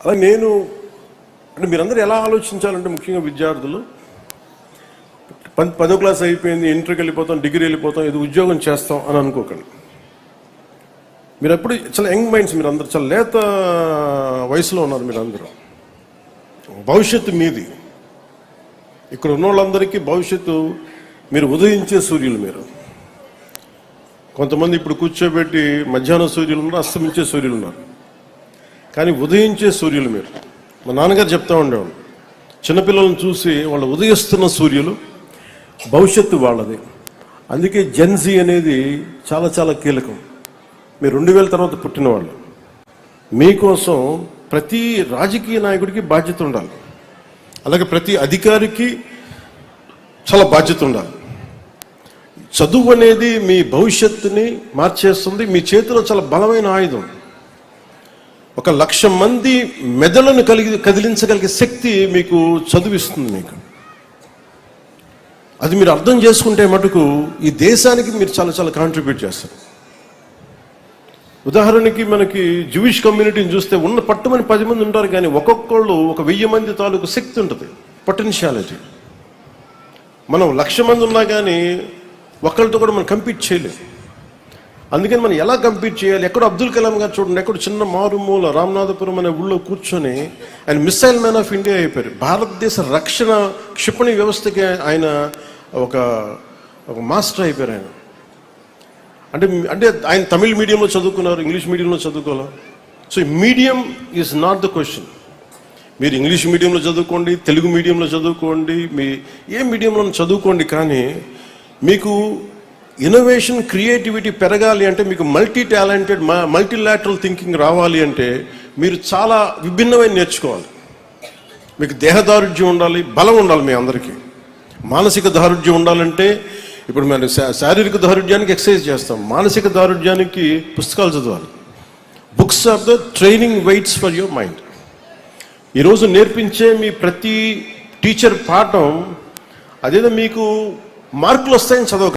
అలా నేను అంటే మీరందరూ ఎలా ఆలోచించాలంటే ముఖ్యంగా విద్యార్థులు 10వ క్లాస్ అయిపోయింది, ఇంటర్కి వెళ్ళిపోతాం, డిగ్రీ వెళ్ళిపోతాం, ఇది ఉద్యోగం చేస్తాం అని అనుకోకండి. మీరు ఎప్పుడు చాలా యంగ్ మైండ్స్, మీరు అందరూ చాలా లేత వయసులో ఉన్నారు. మీరు అందరూ భవిష్యత్తు మీది. ఇక్కడ ఉన్న వాళ్ళందరికీ భవిష్యత్తు మీరు ఉదయించే సూర్యులు. మీరు కొంతమంది ఇప్పుడు కూర్చోబెట్టి మధ్యాహ్నం సూర్యులు ఉన్నారు, అస్తమించే సూర్యులు ఉన్నారు, కానీ ఉదయించే సూర్యులు మీరు. మా నాన్నగారు చెప్తా ఉండేవాళ్ళు, చిన్నపిల్లలను చూసి వాళ్ళు ఉదయిస్తున్న సూర్యులు, భవిష్యత్తు వాళ్ళది. అందుకే జెన్జీ అనేది చాలా చాలా కీలకం. మీరు 2000 తర్వాత పుట్టిన వాళ్ళు. మీకోసం ప్రతి రాజకీయ నాయకుడికి బాధ్యత ఉండాలి, అలాగే ప్రతి అధికారికి చాలా బాధ్యత ఉండాలి. చదువు అనేది మీ భవిష్యత్తుని మార్చేస్తుంది. మీ చేతిలో చాలా బలమైన ఆయుధం. 1,00,000 మంది మెదడును కదిలించగలిగే శక్తి మీకు చదువిస్తుంది. మీకు అది మీరు అర్థం చేసుకుంటే మటుకు ఈ దేశానికి మీరు చాలా చాలా కాంట్రిబ్యూట్ చేస్తారు. ఉదాహరణకి మనకి జూయిష్ కమ్యూనిటీని చూస్తే ఉన్న పట్టుమని 10 మంది ఉంటారు, కానీ ఒక్కొక్కళ్ళు 1000 మంది తాలూకు శక్తి ఉంటుంది, పొటెన్షియాలిటీ. మనం 1,00,000 మంది ఉన్నా కానీ ఒకళ్ళతో కూడా మనం కంపీట్ చేయలేం. అందుకని మనం ఎలా కంపీట్ చేయాలి? ఎక్కడో అబ్దుల్ కలాం గారు చూడండి, ఎక్కడ చిన్న మారుమూల రామనాథపురం అనే ఊళ్ళో కూర్చొని ఆయన మిసైల్ మ్యాన్ ఆఫ్ ఇండియా అయిపోయారు. భారతదేశ రక్షణ క్షిపణి వ్యవస్థకి ఆయన ఒక మాస్టర్ అయిపోయారు ఆయన. అంటే ఆయన తమిళ్ మీడియంలో చదువుకున్నారు, ఇంగ్లీష్ మీడియంలో చదువుకోవాలి. So medium is not the question. మీరు ఇంగ్లీష్ మీడియంలో చదువుకోండి, తెలుగు మీడియంలో చదువుకోండి, మీ ఏ మీడియంలో చదువుకోండి, కానీ మీకు ఇన్నోవేషన్ క్రియేటివిటీ పెరగాలి అంటే, మీకు మల్టీ టాలెంటెడ్ మల్టీలాటరల్ థింకింగ్ రావాలి అంటే మీరు చాలా విభిన్నమైన నేర్చుకోవాలి. మీకు దేహదారుఢ్యం ఉండాలి, బలం ఉండాలి. మీ అందరికీ మానసిక దారుఢ్యం ఉండాలంటే, ఇప్పుడు మనం శారీరక దారుఢ్యానికి ఎక్సర్సైజ్ చేస్తాం, మానసిక దారుఢ్యానికి పుస్తకాలు చదవాలి. Books are the training weights for your mind. ఈరోజు నేర్పించే మీ ప్రతి టీచర్ పాఠం అదేదో మీకు మార్కులు వస్తాయని చదవ